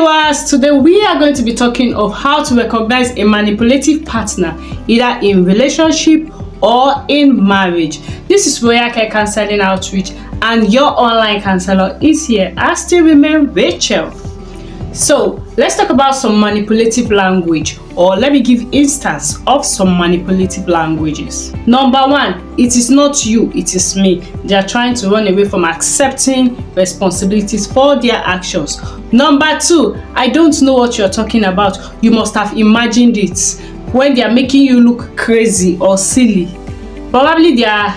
viewers, today we are going to be talking of how to recognize a manipulative partner either in relationship or in marriage. This is Royal Care Counseling Outreach and your online counselor is here. I still remain Rachel. So let's talk about some manipulative language, or let me give instance of some manipulative languages. Number one, it is not you, it is me. They are trying to run away from accepting responsibilities for their actions. Number two, I don't know what you're talking about. You must have imagined it. When they are making you look crazy or silly, probably they are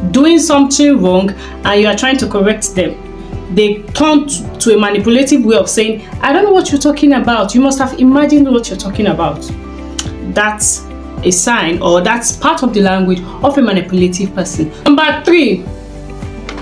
doing something wrong and you are trying to correct them. They turn to a manipulative way of saying, I don't know what you're talking about. You must have imagined what you're talking about. That's a sign, or that's part of the language of a manipulative person. Number three,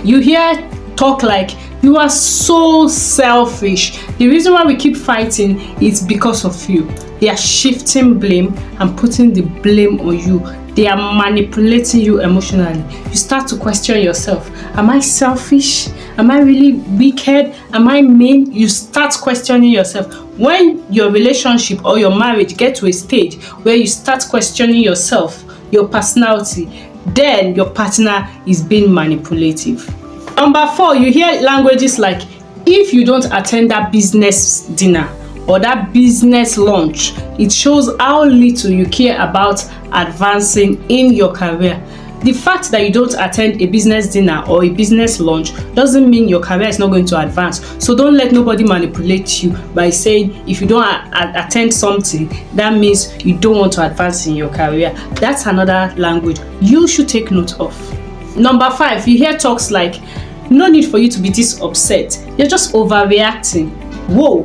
you hear talk like, you are so selfish. The reason why we keep fighting is because of you. They are shifting blame and putting the blame on you. They are manipulating you emotionally. You start to question yourself. Am I selfish? Am I really wicked? Am I mean? You start questioning yourself. When your relationship or your marriage get to a stage where you start questioning yourself, your personality, then your partner is being manipulative. Number four, you hear languages like, if you don't attend that business dinner or that business lunch, it shows how little you care about advancing in your career. The fact that you don't attend a business dinner or a business lunch doesn't mean your career is not going to advance. So don't let nobody manipulate you by saying if you don't attend something, that means you don't want to advance in your career. That's another language you should take note of. Number five, you hear talks like, no need for you to be this upset. You're just overreacting. Whoa.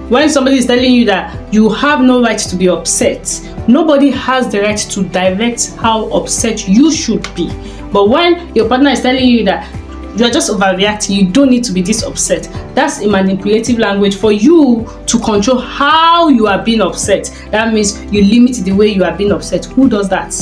When somebody is telling you that you have no right to be upset, nobody has the right to direct how upset you should be. But when your partner is telling you that you are just overreacting, you don't need to be this upset, that's a manipulative language for you to control how you are being upset. That means you limit the way you are being upset. Who does that?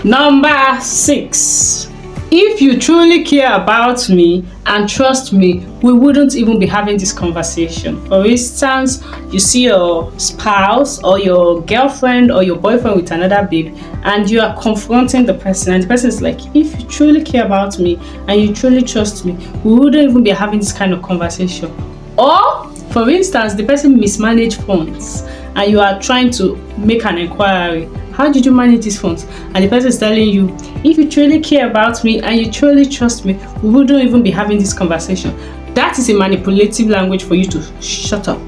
Number six, if you truly care about me and trust me, we wouldn't even be having this conversation. For instance, you see your spouse or your girlfriend or your boyfriend with another babe and you are confronting the person, and the person is like, if you truly care about me and you truly trust me, we wouldn't even be having this kind of conversation. Or, for instance, the person mismanaged funds and you are trying to make an inquiry. How did you manage these funds? And the person is telling you, if you truly care about me and you truly trust me, we wouldn't even be having this conversation. That is a manipulative language for you to shut up.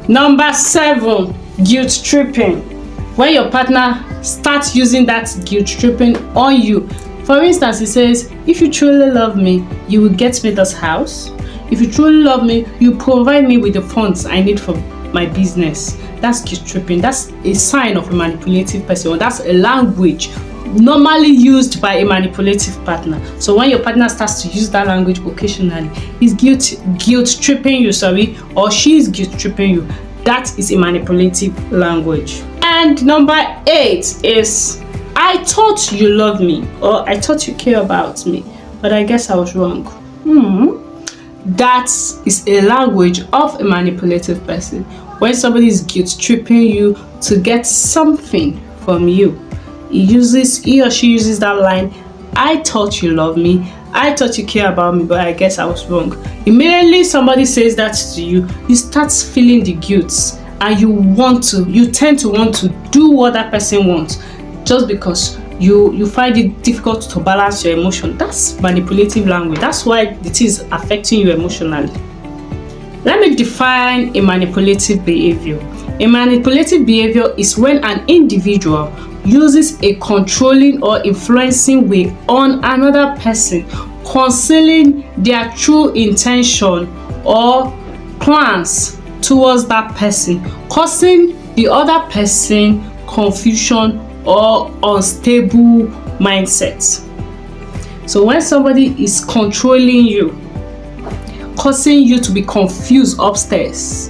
Number seven, guilt tripping. When your partner starts using that guilt tripping on you. For instance, he says, if you truly love me, you will get me this house. If you truly love me, you provide me with the funds I need for my business. That's guilt tripping. That's a sign of a manipulative person, or that's a language normally used by a manipulative partner. So when your partner starts to use that language occasionally, he's guilt tripping you, or she's guilt tripping you. That is a manipulative language. And number eight is, I thought you loved me, or I thought you care about me, but I guess I was wrong. That is a language of a manipulative person. When somebody is guilt tripping you to get something from you, he or she uses that line, I thought you loved me, I thought you care about me, but I guess I was wrong. Immediately somebody says that to you, you start feeling the guilt and you tend to want to do what that person wants just because you find it difficult to balance your emotion. That's manipulative language. That's why it is affecting you emotionally. Let me define a manipulative behavior. A manipulative behavior is when an individual uses a controlling or influencing way on another person, concealing their true intention or plans towards that person, causing the other person confusion or unstable mindset. So when somebody is controlling you, causing you to be confused upstairs,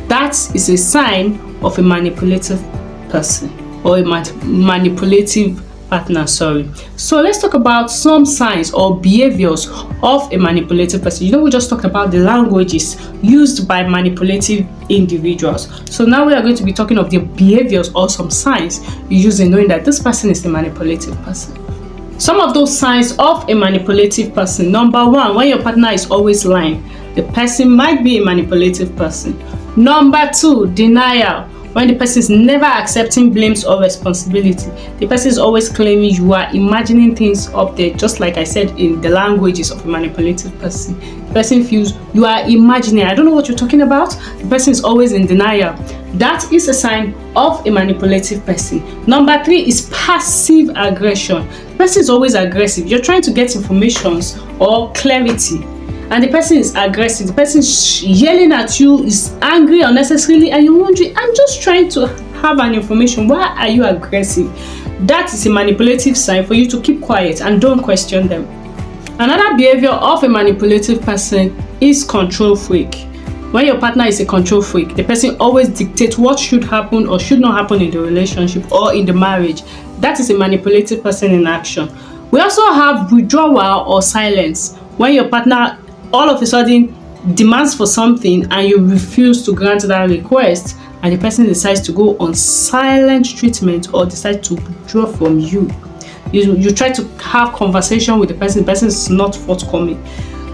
that is a sign of a manipulative person or a manipulative partner, sorry. So let's talk about some signs or behaviors of a manipulative person. You know, we just talked about the languages used by manipulative individuals. So now we are going to be talking of the behaviors or some signs you use in knowing that this person is a manipulative person. Some of those signs of a manipulative person. Number one, when your partner is always lying, the person might be a manipulative person. Number two, denial. When the person is never accepting blames or responsibility, the person is always claiming you are imagining things up there, just like I said in the languages of a manipulative person. The person feels you are imagining, I don't know what you're talking about. The person is always in denial. That is a sign of a manipulative person. Number three is passive aggression. The person is always aggressive. You're trying to get information or clarity, and the person is aggressive. The person is yelling at you, is angry unnecessarily, and you're wondering, I'm just trying to have an information. Why are you aggressive? That is a manipulative sign for you to keep quiet and don't question them. Another behavior of a manipulative person is control freak. When your partner is a control freak, the person always dictates what should happen or should not happen in the relationship or in the marriage. That is a manipulative person in action. We also have withdrawal or silence. When your partner all of a sudden demands for something and you refuse to grant that request, and the person decides to go on silent treatment or decide to withdraw from you. You try to have conversation with the person is not forthcoming.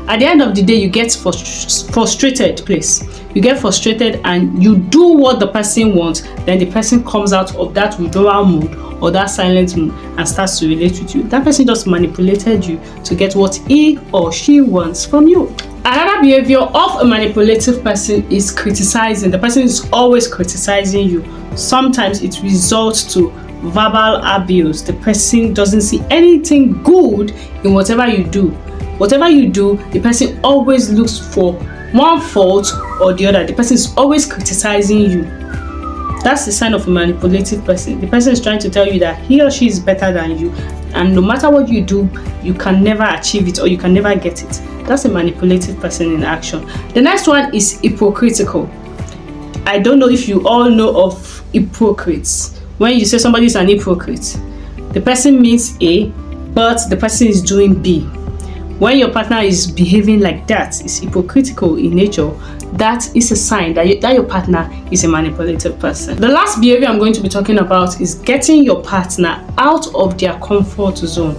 At the end of the day, you get frustrated, please. You get frustrated and you do what the person wants, then the person comes out of that withdrawal mood or that silent mood and starts to relate with you. That person just manipulated you to get what he or she wants from you. Another behavior of a manipulative person is criticizing. The person is always criticizing you. Sometimes it results to verbal abuse. The person doesn't see anything good in whatever you do. Whatever you do, the person always looks for one fault or the other. The person is always criticizing you. That's the sign of a manipulative person. The person is trying to tell you that he or she is better than you, and no matter what you do, you can never achieve it or you can never get it. That's a manipulative person in action. The next one is hypocritical. I don't know if you all know of hypocrites. When you say somebody is an hypocrite, the person means A, but the person is doing B. When your partner is behaving like that, is hypocritical in nature, that is a sign that your partner is a manipulative person. The last behavior I'm going to be talking about is getting your partner out of their comfort zone.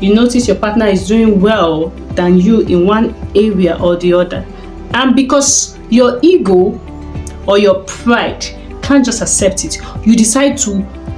You notice your partner is doing well than you in one area or the other, and because your ego or your pride can't just accept it, you decide to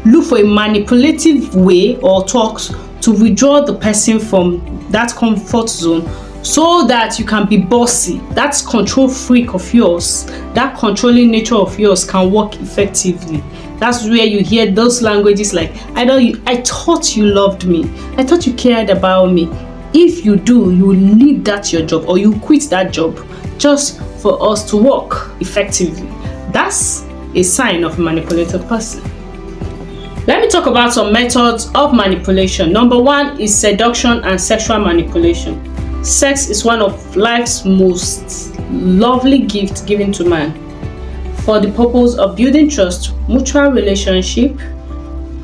look for a manipulative way or talks to withdraw the person from that comfort zone so that you can be bossy. That control freak of yours, that controlling nature of yours can work effectively. That's where you hear those languages like, I thought you loved me. I thought you cared about me. If you do, you will leave that your job or you quit that job just for us to work effectively. That's a sign of a manipulative person. Let me talk about some methods of manipulation. Number one is seduction and sexual manipulation. Sex is one of life's most lovely gifts given to man for the purpose of building trust, mutual relationship,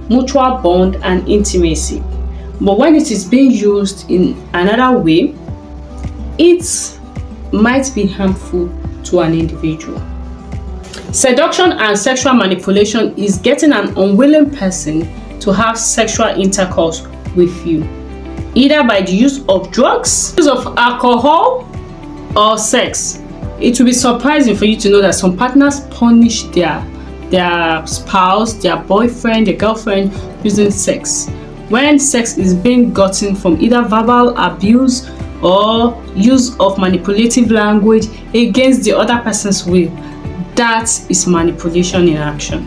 mutual bond, and intimacy. But when it is being used in another way, it might be harmful to an individual. Seduction and sexual manipulation is getting an unwilling person to have sexual intercourse with you, either by the use of drugs, use of alcohol, or sex. It will be surprising for you to know that some partners punish their spouse, their boyfriend, their girlfriend using sex. When sex is being gotten from either verbal abuse or use of manipulative language against the other person's will, that is manipulation in action.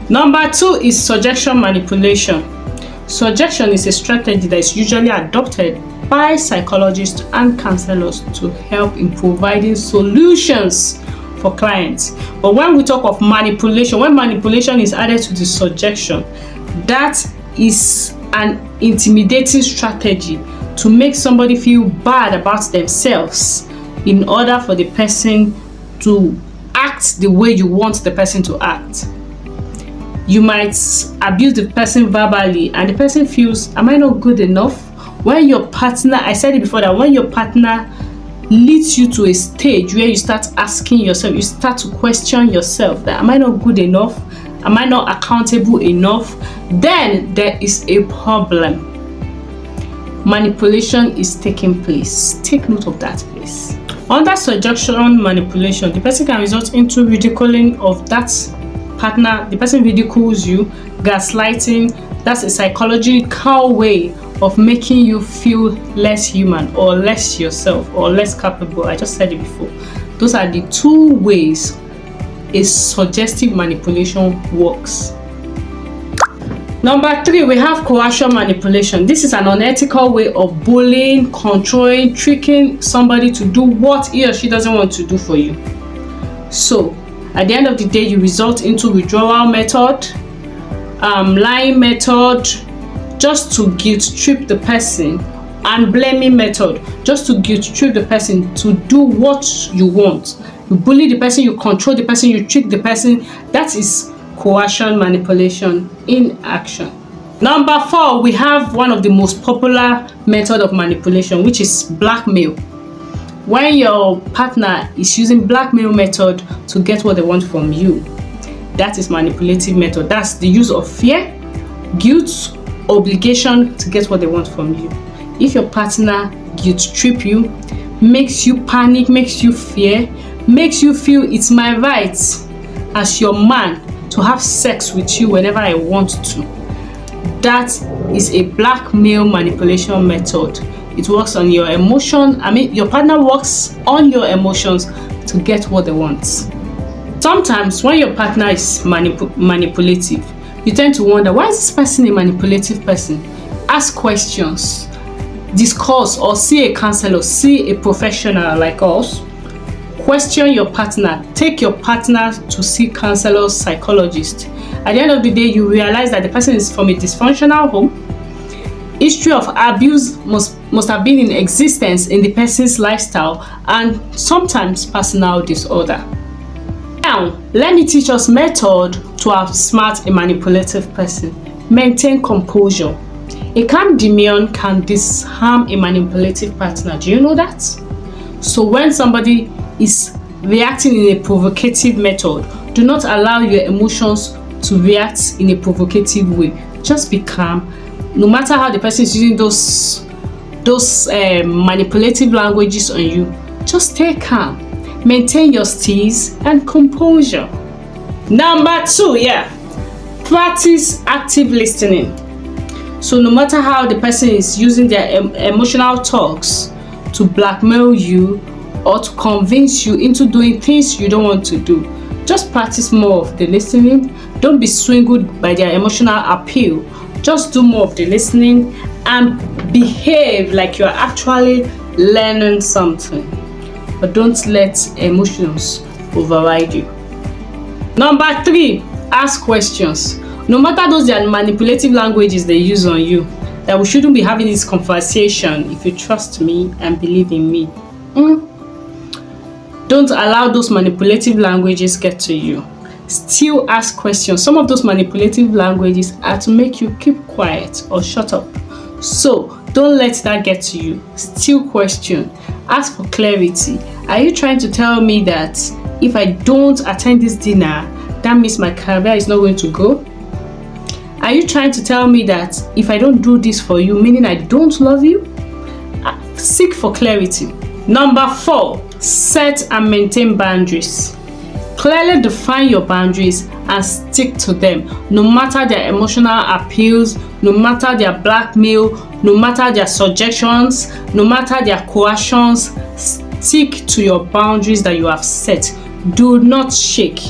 Number two is suggestion manipulation. Suggestion is a strategy that is usually adopted by psychologists and counselors to help in providing solutions for clients. But when we talk of manipulation, when manipulation is added to the suggestion, that is an intimidating strategy to make somebody feel bad about themselves in order for the person to act the way you want the person to act. You might abuse the person verbally and the person feels, am I not good enough? When your partner, I said it before, that when your partner leads you to a stage where you start asking yourself, you start to question yourself, that am I not good enough? Am I not accountable enough? Then there is a problem. Manipulation is taking place. Take note of that, please. Under suggestion manipulation, the person can result into ridiculing of that partner. The person ridicules you, gaslighting. That's a psychological way of making you feel less human or less yourself or less capable. I just said it before. Those are the two ways a suggestive manipulation works. Number 3, we have coercion manipulation. This is an unethical way of bullying, controlling, tricking somebody to do what he or she doesn't want to do for you. So at the end of the day, you result into withdrawal method, lying method, just to guilt trip the person, and blaming method, just to guilt trip the person to do what you want. You bully the person, you control the person, you trick the person. That is coercion manipulation in action. Number 4, we have one of the most popular method of manipulation, which is blackmail. When your partner is using blackmail method to get what they want from you, that is manipulative method. That's the use of fear, guilt, obligation to get what they want from you. If your partner guilt trip you, makes you panic, makes you fear, makes you feel it's my right as your man to have sex with you whenever I want to, that is a blackmail manipulation method. It works on your emotion. Your partner works on your emotions to get what they want. Sometimes when your partner is manipulative, you tend to wonder, why is this person a manipulative person? Ask questions, discuss, or see a counselor, see a professional like us. Question your partner. Take your partner to see counselors, psychologists. At the end of the day, you realize that the person is from a dysfunctional home. History of abuse must have been in existence in the person's lifestyle, and sometimes personal disorder. Now, let me teach us method to outsmart a manipulative person. Maintain composure. A calm demeanor can disarm a manipulative partner. Do you know that? So when somebody is reacting in a provocative method, do not allow your emotions to react in a provocative way. Just be calm. No matter how the person is using those manipulative languages on you, just stay calm. Maintain your steeze and composure. Number 2, practice active listening. So no matter how the person is using their emotional talks to blackmail you or to convince you into doing things you don't want to do, just practice more of the listening. Don't be swindled by their emotional appeal. Just do more of the listening and behave like you're actually learning something. But don't let emotions override you. Number 3, ask questions. No matter those their manipulative languages they use on you, that we shouldn't be having this conversation if you trust me and believe in me. Don't allow those manipulative languages get to you. Still ask questions. Some of those manipulative languages are to make you keep quiet or shut up. So don't let that get to you. Still question. Ask for clarity. Are you trying to tell me that if I don't attend this dinner, that means my career is not going to go? Are you trying to tell me that if I don't do this for you, meaning I don't love you? Seek for clarity. Number 4, set and maintain boundaries. Clearly define your boundaries and stick to them. No matter their emotional appeals, no matter their blackmail, no matter their suggestions, no matter their coercions, stick to your boundaries that you have set. Do not shake.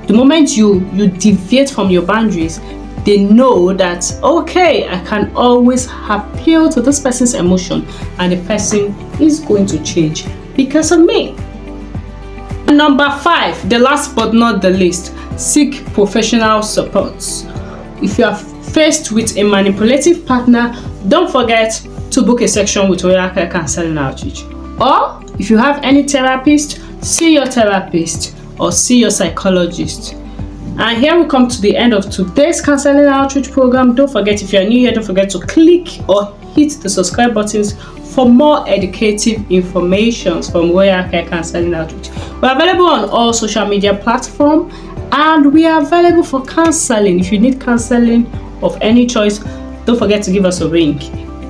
The moment you deviate from your boundaries, they know that, okay, I can always appeal to this person's emotion and the person is going to change because of me. Number 5, the last but not the least, seek professional support. If you are faced with a manipulative partner, don't forget to book a section with Royal Care Counseling Outreach. Or if you have any therapist, see your therapist or see your psychologist. And here we come to the end of today's counseling outreach program. Don't forget, if you're new here, don't forget to click or hit the subscribe buttons for more educative information from Royal Care Counseling Outreach. We're available on all social media platforms, and we are available for counseling. If you need counseling of any choice, don't forget to give us a ring.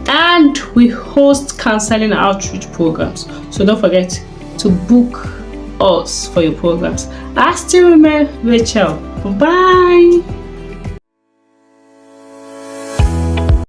And we host counseling outreach programs, so don't forget to book us for your programs. I still remain Rachel. Bye.